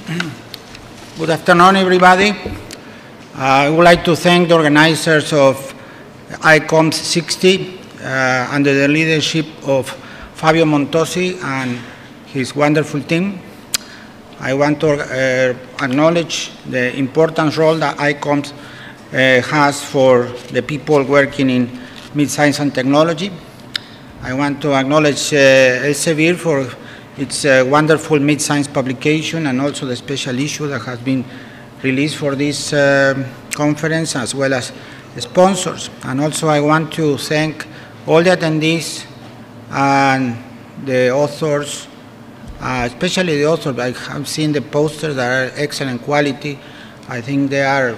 Good afternoon, everybody. I would like to thank the organizers of Icomst 60 under the leadership of Fabio Montosi and his wonderful team. I want to acknowledge the important role that Icomst has for the people working in mid-science and technology. I want to acknowledge Elsevier for its wonderful mid-science publication and also the special issue that has been released for this conference, as well as the sponsors. And also I want to thank all the attendees and the authors, especially the authors. I have seen the posters that are excellent quality. I think they are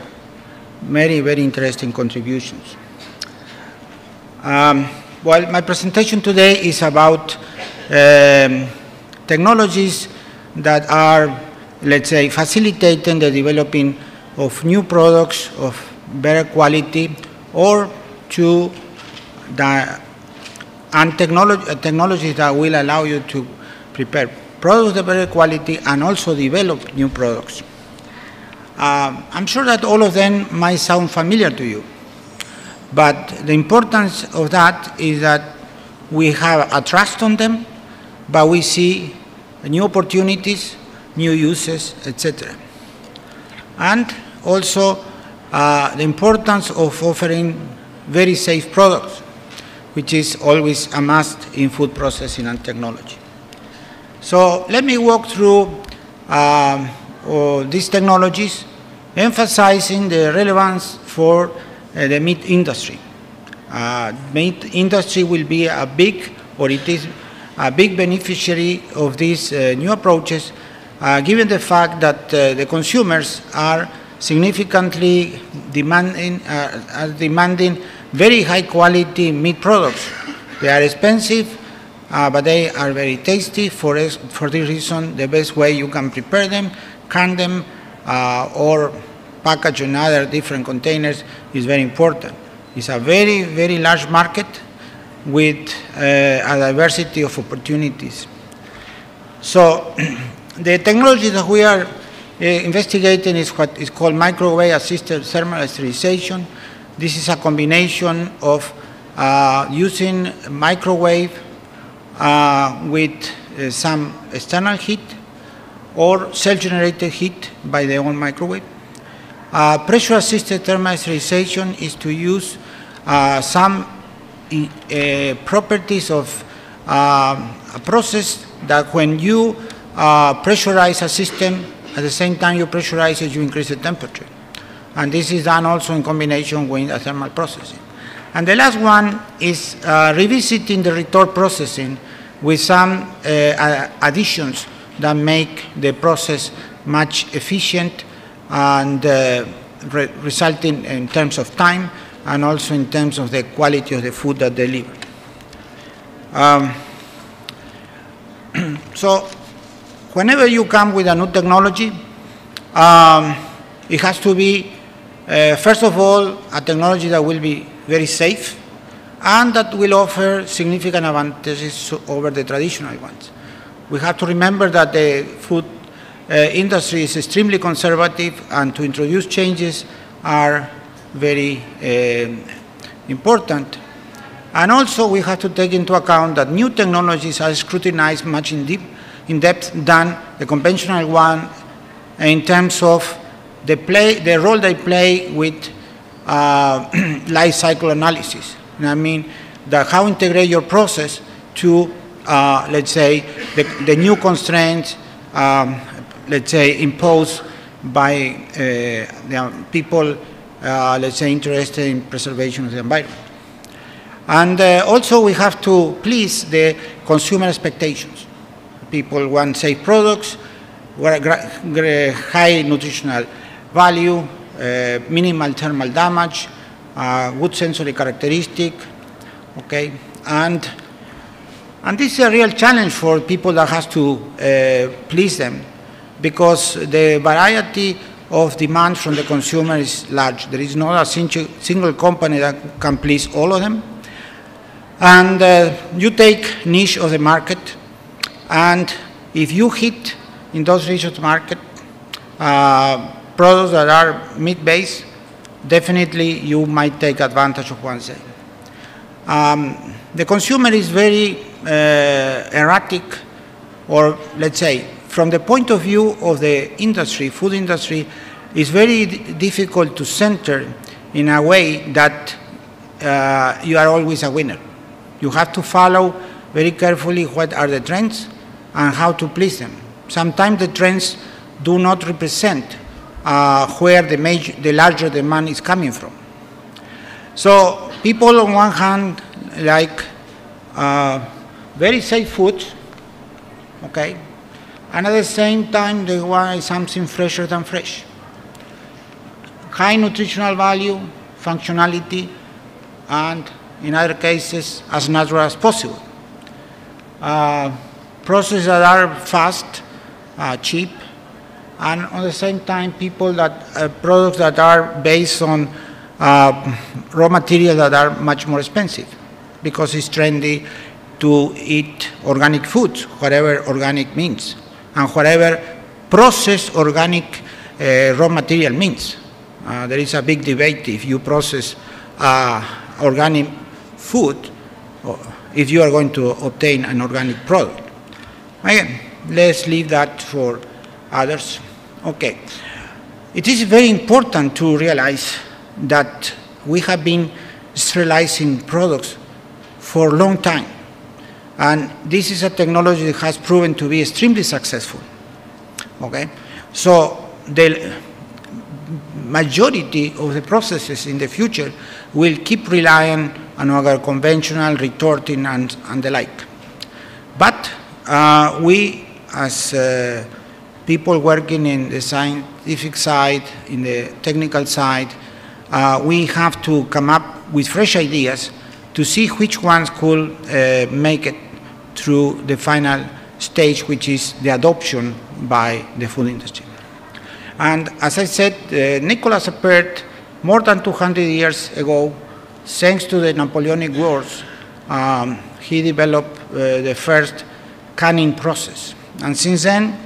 very, very interesting contributions. Well, my presentation today is about technologies that are, let's say, facilitating the developing of new products of better quality, or technologies that will allow you to prepare products of better quality and also develop new products. I'm sure that all of them might sound familiar to you, but the importance of that is that we have a trust on them, but we see new opportunities, new uses, etc. And also the importance of offering very safe products, which is always a must in food processing and technology. So let me walk through these technologies, emphasizing the relevance for the meat industry. Meat industry will be a big, or it is a big beneficiary of these new approaches, given the fact that the consumers are significantly demanding very high quality meat products. They are expensive, but they are very tasty. For this reason, the best way you can prepare them, can them, or package in other different containers is very important. It's a very, very large market with a diversity of opportunities. So the technology that we are investigating is what is called microwave-assisted thermal sterilization. This is a combination of using microwave with some external heat or self-generated heat by the own microwave. Pressure-assisted thermal sterilization is to use some properties of a process that when you pressurize a system, at the same time you pressurize it, you increase the temperature. And this is done also in combination with a thermal processing. And the last one is revisiting the retort processing with some additions that make the process much efficient and resulting in terms of time and also in terms of the quality of the food that they deliver. So whenever you come with a new technology, it has to be, first of all, a technology that will be very safe and that will offer significant advantages over the traditional ones. We have to remember that the food industry is extremely conservative, and to introduce changes are very important. And also we have to take into account that new technologies are scrutinized much in depth than the conventional one in terms of the role they play with life cycle analysis. I mean, how integrate your process to, let's say, the new constraints, let's say, imposed by the people, let's say, interested in preservation of the environment. And also we have to please the consumer expectations. People want safe products, high nutritional value, minimal thermal damage, good sensory characteristic, okay? And this is a real challenge for people that has to please them, because the variety of demand from the consumer is large. There is not a single company that can please all of them. And you take niche of the market, and if you hit in those niches of the market, products that are meat-based, definitely you might take advantage of one thing. The consumer is very erratic, or let's say, from the point of view of the industry, food industry, it's very difficult to center in a way that you are always a winner. You have to follow very carefully what are the trends and how to please them. Sometimes the trends do not represent where the larger demand is coming from. So people on one hand like very safe food, okay, and at the same time they want something fresher than fresh. High nutritional value, functionality, and in other cases as natural as possible. Processes that are fast, cheap, and at the same time products that are based on raw materials that are much more expensive, because it's trendy to eat organic foods, whatever organic means, and whatever processed organic raw material means. There is a big debate if you process organic food, or if you are going to obtain an organic product. Again, let's leave that for others. Okay. It is very important to realize that we have been sterilizing products for a long time. And this is a technology that has proven to be extremely successful. Okay? So the majority of the processes in the future will keep relying on our conventional retorting and the like. But we, as people working in the scientific side, in the technical side, we have to come up with fresh ideas to see which ones could make it through the final stage, which is the adoption by the food industry. And as I said, Nicholas Appert, more than 200 years ago, thanks to the Napoleonic Wars, he developed the first canning process. And since then,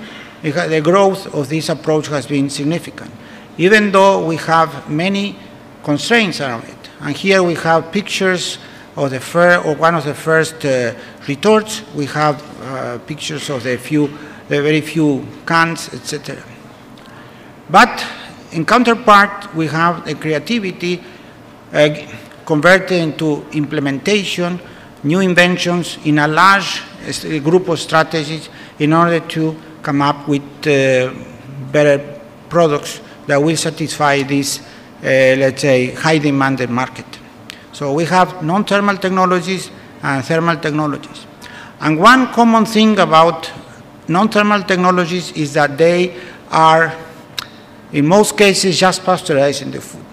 the growth of this approach has been significant, even though we have many constraints around it. And here we have pictures of one of the first retorts. We have pictures of the very few cans, etc. But in counterpart, we have the creativity converted into implementation, new inventions in a large group of strategies in order to come up with better products that will satisfy this, let's say, high demanded market. So we have non-thermal technologies and thermal technologies. And one common thing about non-thermal technologies is that they are, in most cases, just pasteurizing the food.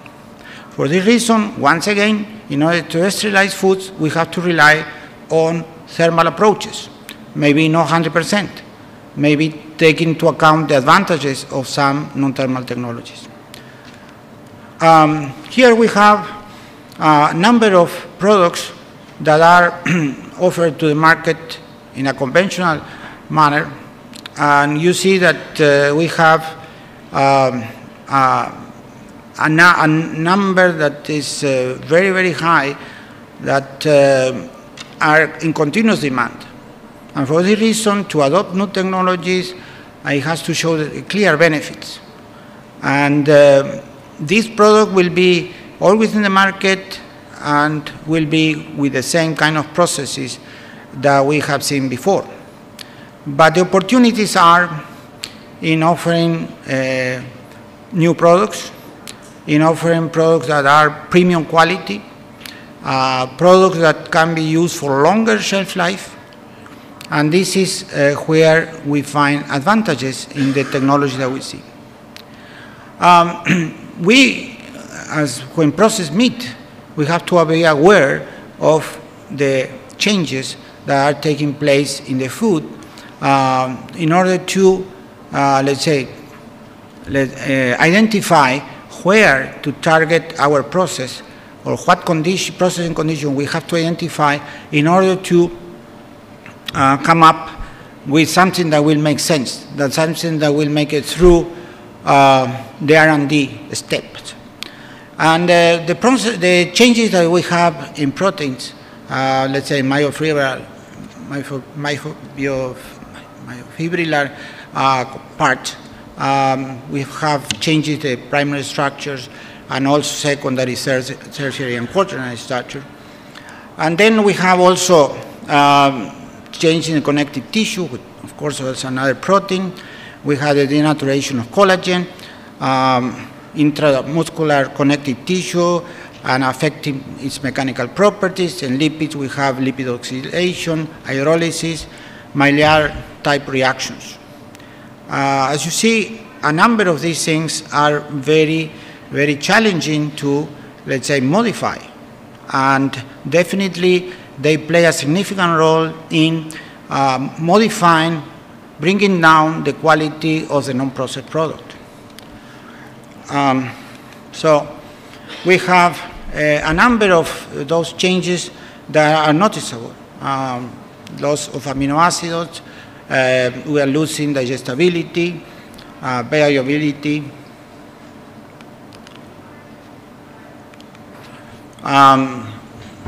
For this reason, once again, in order to sterilize foods, we have to rely on thermal approaches. Maybe not 100%, maybe take into account the advantages of some non-thermal technologies. Here we have a number of products that are offered to the market in a conventional manner, and you see that we have a number that is very, very high that are in continuous demand. And for this reason, to adopt new technologies, it has to show the clear benefits. And this product will be always in the market and will be with the same kind of processes that we have seen before. But the opportunities are in offering new products, in offering products that are premium quality, products that can be used for longer shelf life, and this is where we find advantages in the technology that we see. When processed meat, we have to be aware of the changes that are taking place in the food in order to, let's say, identify where to target our process, or what processing condition we have to identify in order to come up with something that will make sense, that something that will make it through the R&D steps. And the changes that we have in proteins, let's say myofibrillar part, we have changes the primary structures and also secondary, tertiary, and quaternary structure. And then we have also change in the connective tissue, which of course is another protein. We have the denaturation of collagen, intramuscular connective tissue, and affecting its mechanical properties. In lipids, we have lipid oxidation, hydrolysis, Maillard type reactions. As you see, a number of these things are very, very challenging to, let's say, modify. And definitely they play a significant role in modifying, bringing down the quality of the non-processed product. So we have a number of those changes that are noticeable. Loss of amino acids, we are losing digestibility, variability.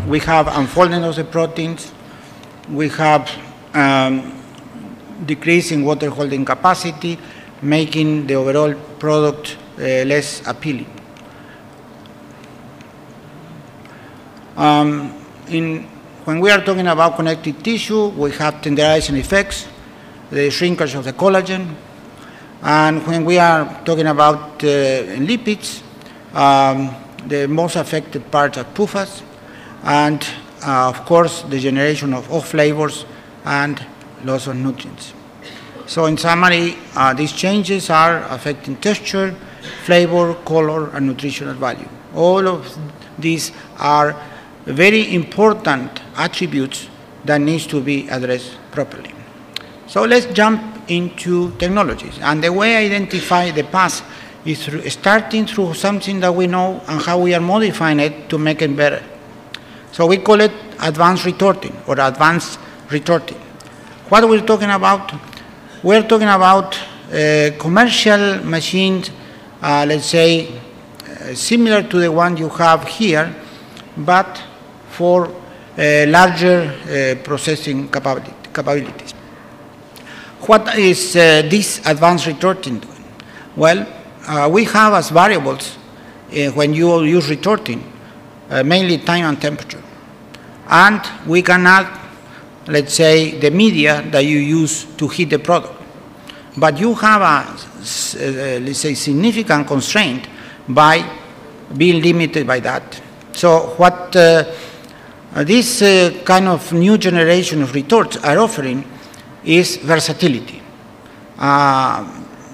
We have unfolding of the proteins. We have decrease in water holding capacity, making the overall product less appealing. When we are talking about connective tissue, we have tenderizing effects, the shrinkage of the collagen. And when we are talking about lipids, the most affected parts are PUFAs, and of course the generation of off flavors and loss of nutrients. So in summary, these changes are affecting texture, flavor, color, and nutritional value. All of these are very important attributes that needs to be addressed properly. So let's jump into technologies. And the way I identify the past is starting through something that we know and how we are modifying it to make it better. So we call it advanced retorting or advanced retorting. What are we talking about? We're talking about commercial machines, let's say, similar to the one you have here, but for larger processing capabilities. What is this advanced retorting doing? Well, we have as variables when you use retorting, mainly time and temperature. And we can add, let's say, the media that you use to heat the product. But you have a, let's say, significant constraint by being limited by that. So what this kind of new generation of retorts are offering is versatility.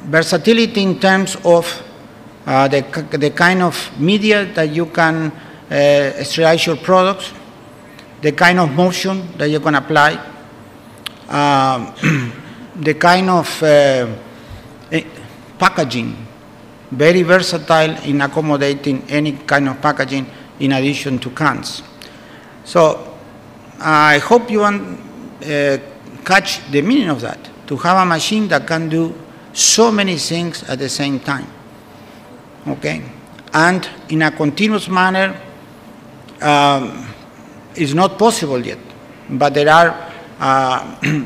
Versatility in terms of the kind of media that you can sterilize your products, the kind of motion that you can apply, the kind of packaging, very versatile in accommodating any kind of packaging in addition to cans. So I hope you catch the meaning of that, to have a machine that can do so many things at the same time, okay? And in a continuous manner, is not possible yet, but there are,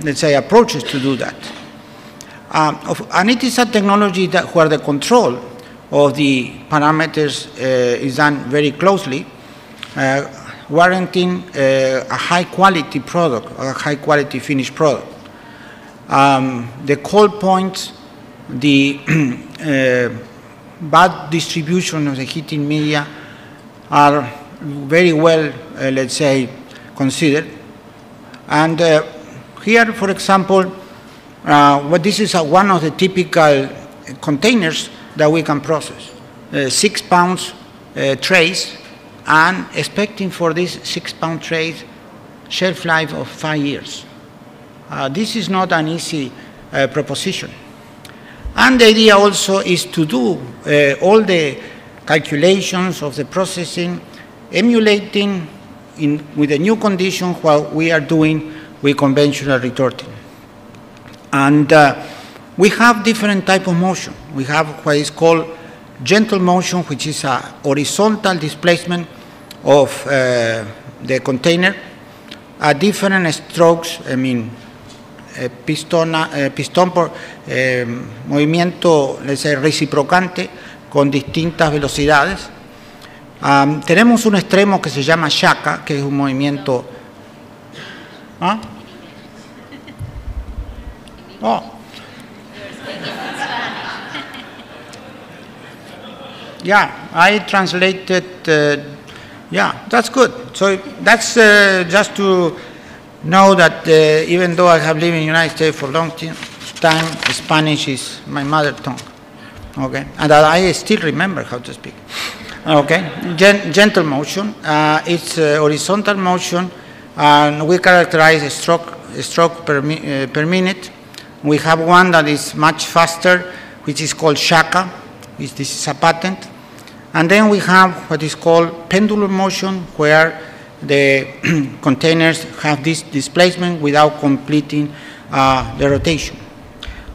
let's say, approaches to do that. And it is a technology that where the control of the parameters is done very closely, warranting a high-quality product, a high-quality finished product. The cold points, the bad distribution of the heating media are very well, let's say, considered. And here, for example, this is one of the typical containers that we can process. 6 pounds trays, and expecting for these 6-pound trays shelf life of 5 years. This is not an easy proposition. And the idea also is to do all the calculations of the processing, emulating with the new condition what we are doing with conventional retorting. And We have different type of motion. We have what is called gentle motion, which is a horizontal displacement of the container at different strokes. I mean, pistón por movimiento, let's say, reciprocante con distintas velocidades. Tenemos un extremo que se llama shaka, que es un movimiento. ¿Ah? Oh. Yeah, I translated. Yeah, that's good. So that's just to know that even though I have lived in the United States for a long time, Spanish is my mother tongue. Okay, and that I still remember how to speak. Okay, gentle motion. It's horizontal motion, and we characterize a stroke per minute. We have one that is much faster, which is called shaka. This is a patent. And then we have what is called pendulum motion, where the containers have this displacement without completing the rotation.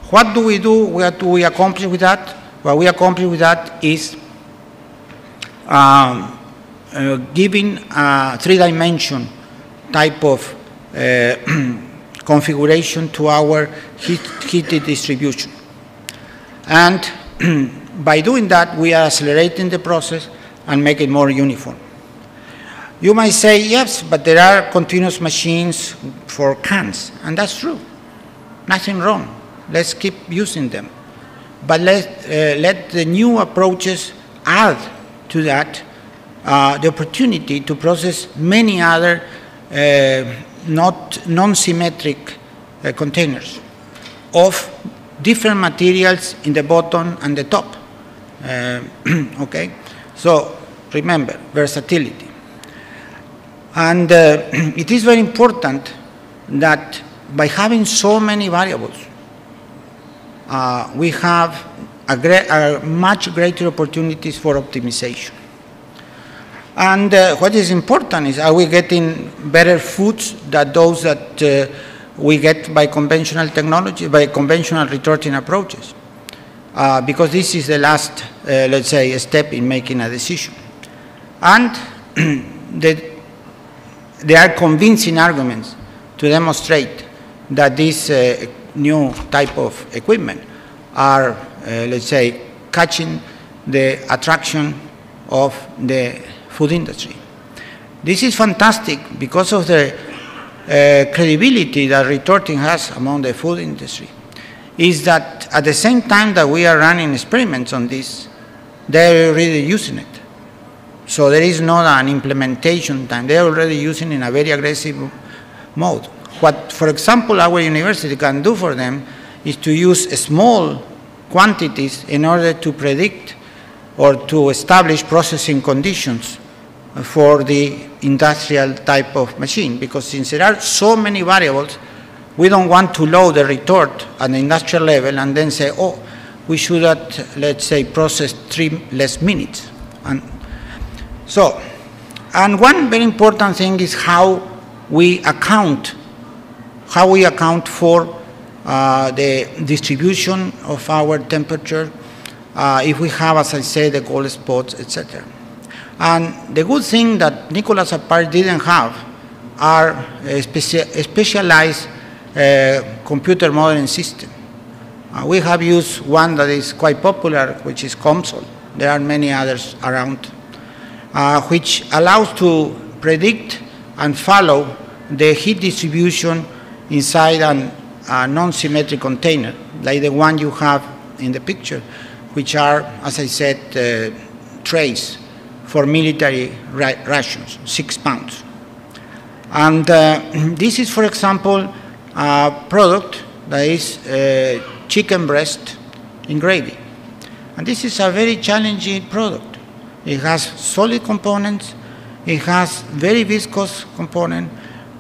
What do we do? What do we accomplish with that? What we accomplish with that is giving a three-dimension type of configuration to our heat distribution. And by doing that, we are accelerating the process and make it more uniform. You might say, yes, but there are continuous machines for cans, and that's true. Nothing wrong. Let's keep using them. But let the new approaches add to that the opportunity to process many other non-symmetric containers of different materials in the bottom and the top. Okay, so remember, versatility. And it is very important that by having so many variables, we have much greater opportunities for optimization. And what is important is, are we getting better foods than those that we get by conventional technology, by conventional retorting approaches? Because this is the last, let's say, step in making a decision. And there are convincing arguments to demonstrate that this new type of equipment are, let's say, catching the attraction of the food industry. This is fantastic because of the credibility that retorting has among the food industry. Is that at the same time that we are running experiments on this, they're already using it. So there is not an implementation time. They're already using it in a very aggressive mode. What, for example, our university can do for them is to use small quantities in order to predict or to establish processing conditions for the industrial type of machine. Because since there are so many variables, we don't want to load the retort at the industrial level and then say, oh, we should have, let's say, process 3 less minutes. And so, and one very important thing is how we account for the distribution of our temperature, if we have, as I said, the cold spots, etc. And the good thing that Nicholas Apart didn't have are specialized computer modeling system. We have used one that is quite popular, which is Icomst. There are many others around, which allows to predict and follow the heat distribution inside a non-symmetric container, like the one you have in the picture, which are, as I said, trays for military rations, 6 pounds. And this is, for example, a product that is chicken breast in gravy. And this is a very challenging product. It has solid components, it has very viscous component,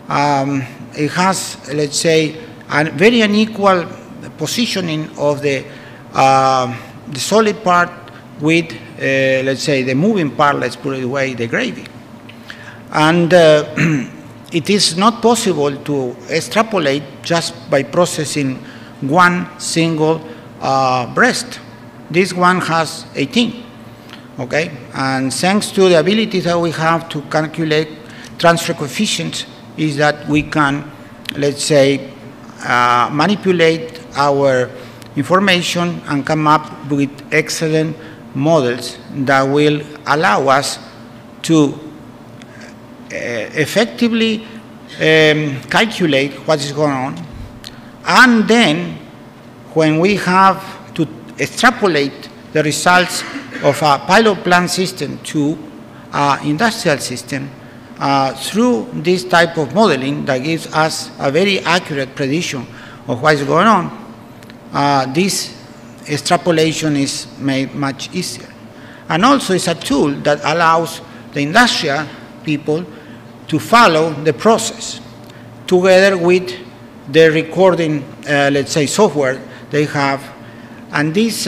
it has, let's say, a very unequal positioning of the solid part with, let's say, the moving part, let's put it away, the gravy. And it is not possible to extrapolate just by processing one single breast. This one has 18. Okay, and thanks to the ability that we have to calculate transfer coefficients, is that we can, let's say, manipulate our information and come up with excellent models that will allow us to effectively calculate what is going on. And then, when we have to extrapolate the results of a pilot plant system to an industrial system, through this type of modeling that gives us a very accurate prediction of what is going on, this extrapolation is made much easier. And also it's a tool that allows the industrial people to follow the process together with the recording, let's say, software they have. And this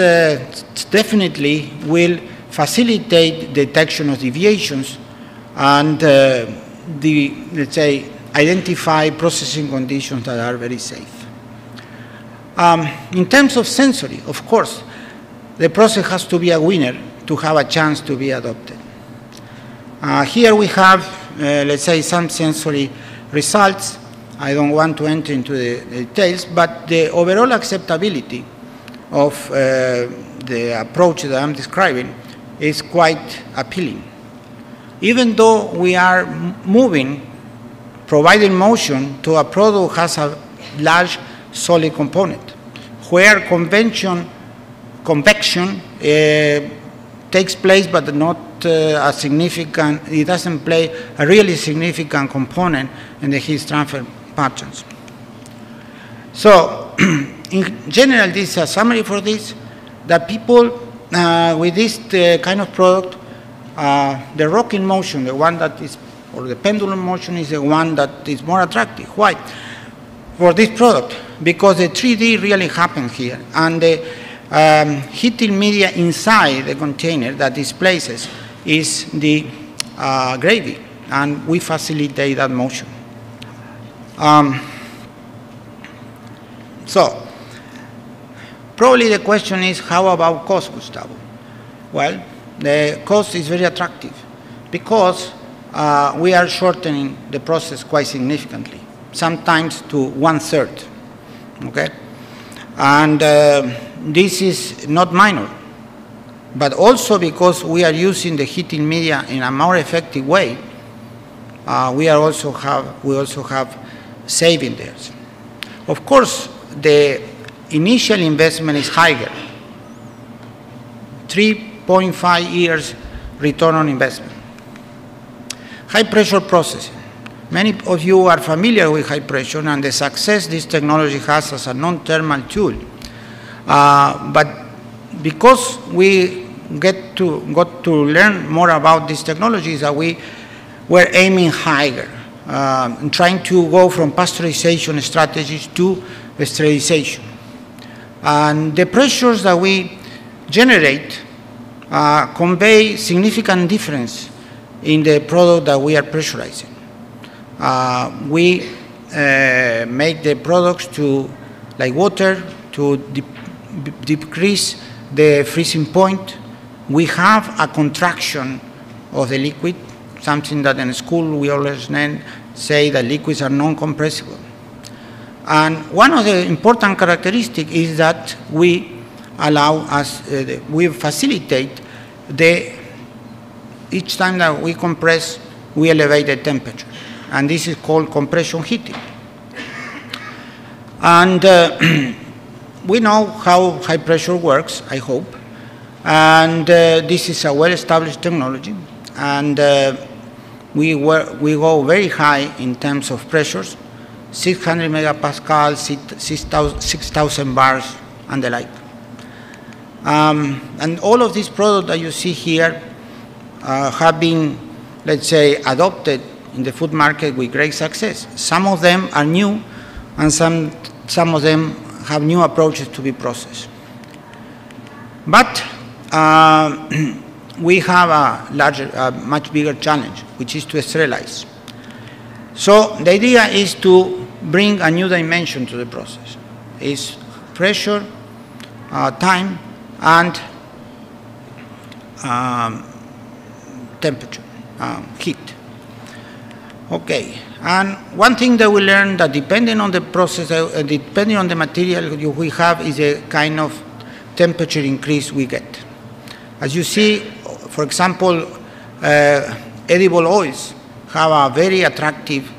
definitely will facilitate detection of deviations and let's say, identify processing conditions that are very safe. In terms of sensory, of course, the process has to be a winner to have a chance to be adopted. Here we have, let's say, some sensory results. I don't want to enter into the details, but the overall acceptability of the approach that I'm describing is quite appealing. Even though we are providing motion to a product that has a large solid component, where convection takes place but not a significant, it doesn't play a really significant component in the heat transfer patterns. So, in general, this is a summary for this, that people with this kind of product, the rocking motion, the one that is, or the pendulum motion is the one that is more attractive. Why? For this product, because the 3D really happens here, and the heating media inside the container that displaces is the gravy, and we facilitate that motion. So, probably the question is, how about cost, Gustavo? Well, the cost is very attractive because we are shortening the process quite significantly, sometimes to 1/3, okay? And this is not minor, but also because we are using the heating media in a more effective way, we also have saving there. Of course, the initial investment is higher, 3.5 years return on investment. High pressure processing. Many of you are familiar with high pressure and the success this technology has as a non-thermal tool. But because we got to learn more about these technologies, that we were aiming higher, and trying to go from pasteurization strategies to sterilization. And the pressures that we generate convey significant difference in the product that we are pressurizing. We make the products to, like water, to decrease the freezing point. We have a contraction of the liquid, something that in school we always say that liquids are non-compressible. And one of the important characteristics is that we allow us, we facilitate each time that we compress, we elevate the temperature. And this is called compression heating. And we know how high pressure works, I hope. And this is a well-established technology. And we go very high in terms of pressures, 600 megapascals, 6,000 bars, and the like. And all of these products that you see here have been, let's say, adopted in the food market with great success. Some of them are new, and some of them have new approaches to be processed. But we have a much bigger challenge, which is to sterilize. So the idea is to bring a new dimension to the process. It's pressure time and temperature, heat. Okay, and one thing that we learned that depending on the process, depending on the material we have, is a kind of temperature increase we get. As you see, for example, edible oils have a very attractive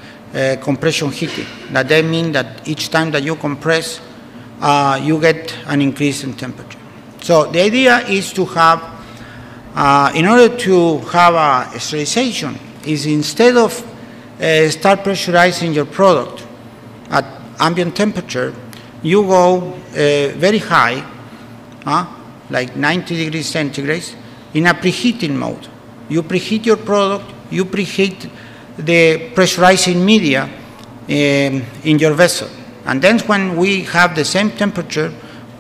compression heating. That means that each time that you compress, you get an increase in temperature. So the idea is to have, in order to have a sterilization, is instead of start pressurizing your product at ambient temperature, you go very high, like 90 degrees centigrade, in a preheating mode. You preheat your product, you preheat the pressurizing media in your vessel. And then when we have the same temperature,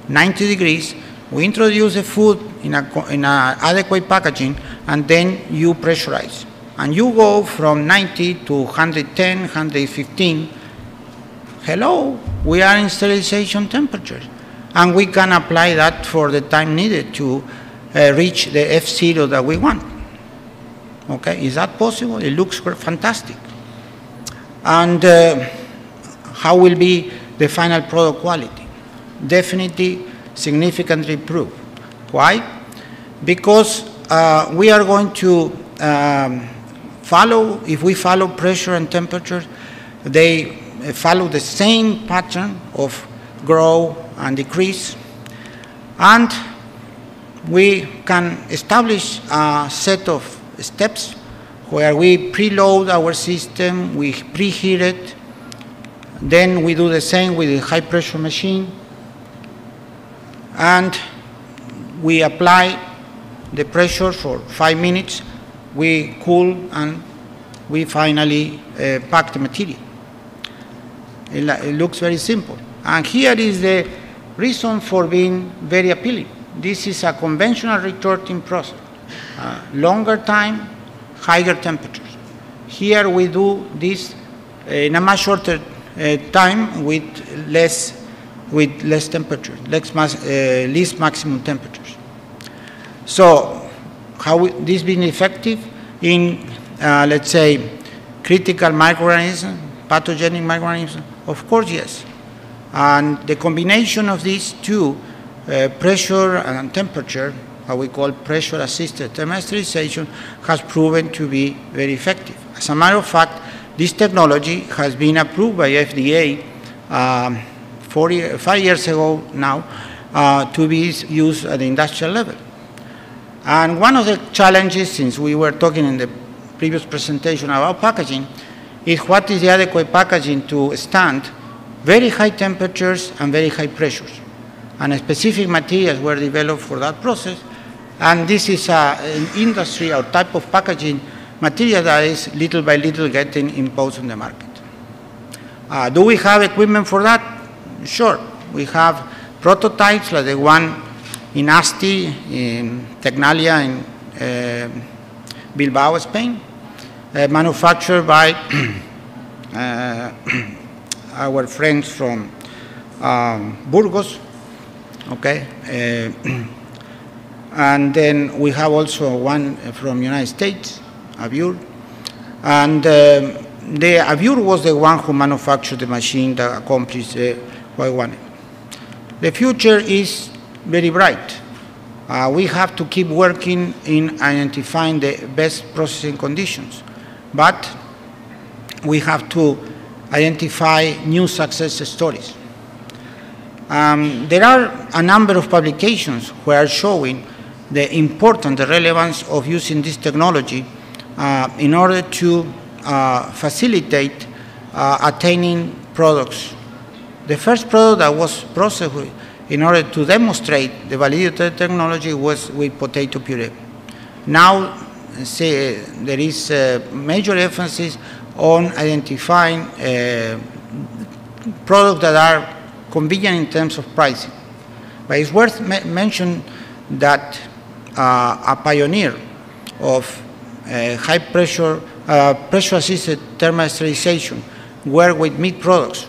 90 degrees, we introduce the food in a adequate packaging, and then you pressurize. And you go from 90 to 110, 115. Hello, we are in sterilization temperature. And we can apply that for the time needed to reach the F0 that we want. Okay, is that possible? It looks fantastic. And how will be the final product quality? Definitely significantly improved. Why? Because we are going to follow, if we follow pressure and temperature, they follow the same pattern of grow and decrease. And we can establish a set of steps where we preload our system, we preheat it, then we do the same with the high pressure machine, and we apply the pressure for 5 minutes, we cool, and we finally pack the material. It looks very simple. And here is the reason for being very appealing. This is a conventional retorting process. Longer time, higher temperatures. Here we do this in a much shorter time with less temperature, least maximum temperatures. So how this been effective in, let's say, critical microorganisms, pathogenic microorganisms? Of course, yes. And the combination of these two, pressure and temperature, what we call pressure-assisted thermal sterilization, has proven to be very effective. As a matter of fact, this technology has been approved by FDA 5 years ago now to be used at the industrial level. And one of the challenges, since we were talking in the previous presentation about packaging, is what is the adequate packaging to stand very high temperatures and very high pressures. And specific materials were developed for that process. And this is an industry or type of packaging material that is little by little getting imposed on the market. Do we have equipment for that? Sure. We have prototypes like the one in Asti, in Tecnalia, in Bilbao, Spain, manufactured by our friends from Burgos. Okay. And then we have also one from United States, Avure. And the Avure was the one who manufactured the machine that accomplished what I wanted. The future is very bright. We have to keep working in identifying the best processing conditions. But we have to identify new success stories. There are a number of publications where are showing the importance, the relevance of using this technology in order to facilitate attaining products. The first product that was processed in order to demonstrate the validity of the technology was with potato puree. Now, there is a major emphasis on identifying products that are convenient in terms of pricing. But it's worth mentioning that a pioneer of high pressure, pressure-assisted thermal sterilization worked with meat products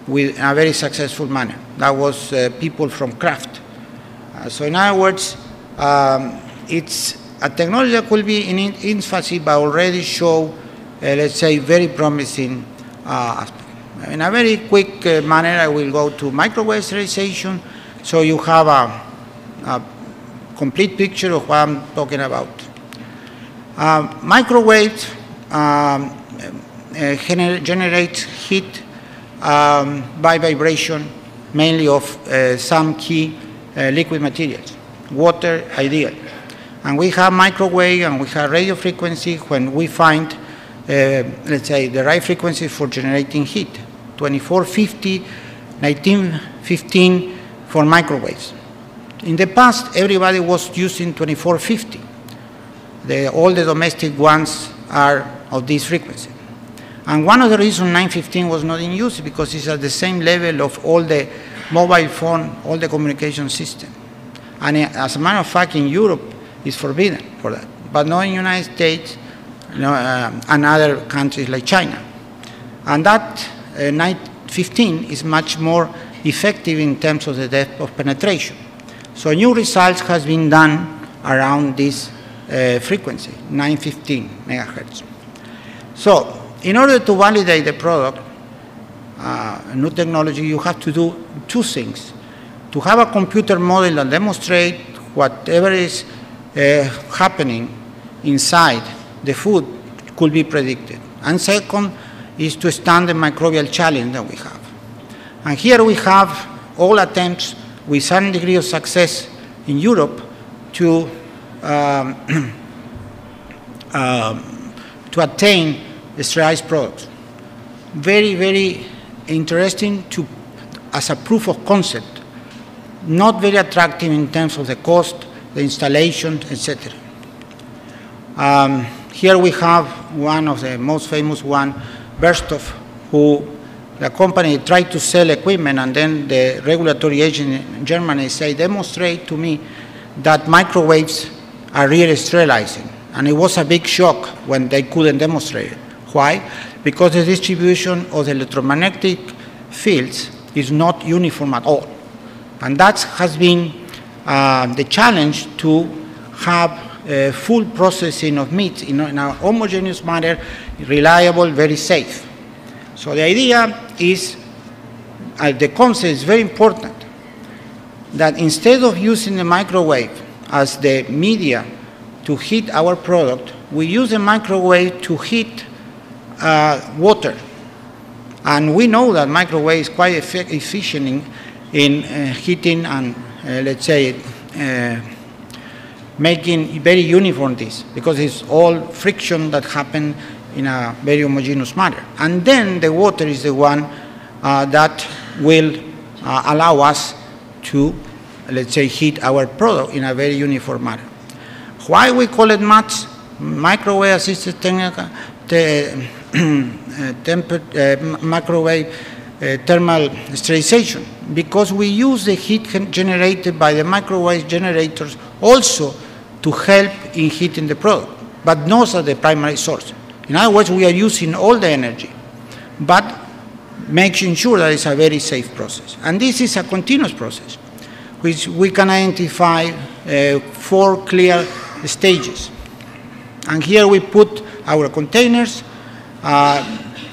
with a very successful manner. That was people from Kraft. So in other words, it's a technology that could be in infancy, but already show, let's say, very promising aspect. In a very quick manner, I will go to microwave sterilization, so you have a complete picture of what I'm talking about. Microwaves generate heat by vibration, mainly of some key liquid materials, water ideal. And we have microwave and we have radio frequency when we find, let's say, the right frequency for generating heat, 2450, 1915 for microwaves. In the past, everybody was using 2450. All the domestic ones are of this frequency. And one of the reasons 915 was not in use is because it's at the same level of all the mobile phone, all the communication system. And as a matter of fact, in Europe, it's forbidden for that, but not in the United States, and other countries like China. And that 915 is much more effective in terms of the depth of penetration. So new research has been done around this frequency, 915 megahertz. So in order to validate the product, new technology, you have to do two things. To have a computer model that demonstrates whatever is happening inside the food could be predicted. And second is to stand the microbial challenge that we have. And here we have all attempts with some degree of success in Europe to attain sterilized products. Very, very interesting as a proof of concept. Not very attractive in terms of the cost, the installation, etc. Here we have one of the most famous one, Bersthoff, who the company tried to sell equipment, and then the regulatory agent in Germany say, demonstrate to me that microwaves are really sterilizing. And it was a big shock when they couldn't demonstrate it. Why? Because the distribution of the electromagnetic fields is not uniform at all. And that has been the challenge to have full processing of meat in a homogeneous manner, reliable, very safe. So the idea is, the concept is very important, that instead of using the microwave as the media to heat our product, we use the microwave to heat water. And we know that microwave is quite efficient in heating and, let's say, making very uniform this, because it's all friction that happens in a very homogeneous manner. And then the water is the one that will allow us to, let's say, heat our product in a very uniform manner. Why we call it MATS, microwave assisted microwave thermal sterilization? Because we use the heat generated by the microwave generators also to help in heating the product, but not as the primary source. In other words, we are using all the energy, but making sure that it's a very safe process. And this is a continuous process, which we can identify 4 clear stages. And here we put our containers,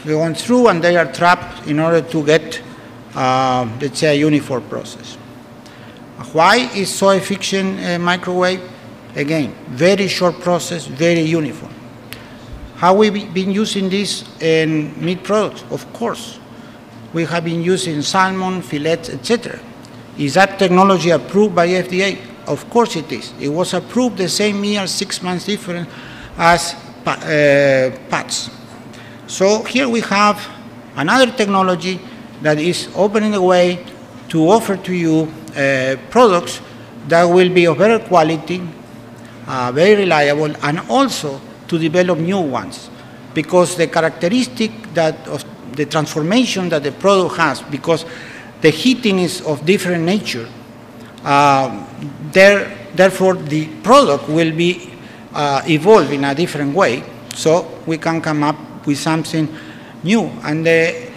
we went through, and they are trapped in order to get, let's say, a uniform process. Why is so efficient microwave? Again, very short process, very uniform. Have we been using this in meat products? Of course. We have been using salmon, fillets, etc. Is that technology approved by FDA? Of course it is. It was approved the same year, 6 months different, as PATS. So here we have another technology that is opening the way to offer to you products that will be of better quality, very reliable, and also to develop new ones, because the characteristic that of the transformation that the product has, because the heating is of different nature, therefore the product will be evolved in a different way, so we can come up with something new. And the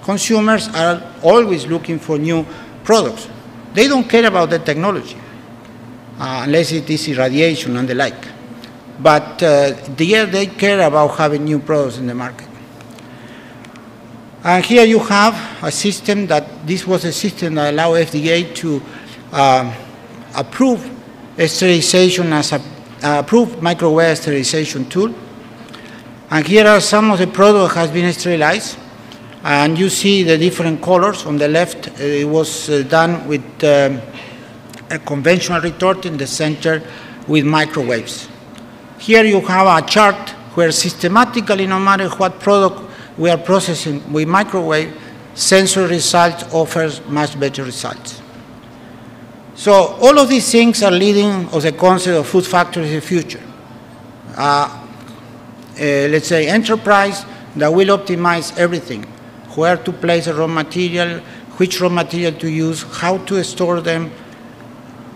consumers are always looking for new products. They don't care about the technology. unless it is irradiation and the like. But they care about having new products in the market. And here you have a system this was a system that allowed FDA to approve sterilization as approved microwave sterilization tool. And here are some of the product that has been sterilized. And you see the different colors. On the left, it was done with a conventional retort, in the center with microwaves. Here you have a chart where systematically, no matter what product we are processing with microwave, sensor results offers much better results. So all of these things are leading to the concept of food factories in the future. Let's say enterprise that will optimize everything: where to place a raw material, which raw material to use, how to store them,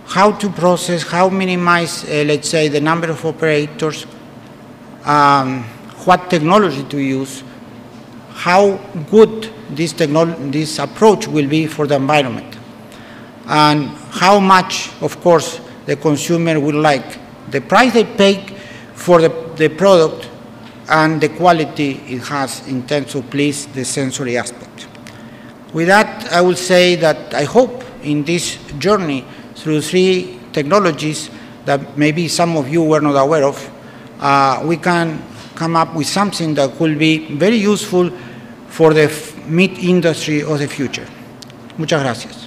how to process, how minimize, let's say, the number of operators, what technology to use, how good this approach will be for the environment, and how much, of course, the consumer will like the price they pay for the product and the quality it has in terms of please the sensory aspect. With that, I will say that I hope in this journey through 3 technologies that maybe some of you were not aware of, we can come up with something that will be very useful for the meat industry of the future. Muchas gracias.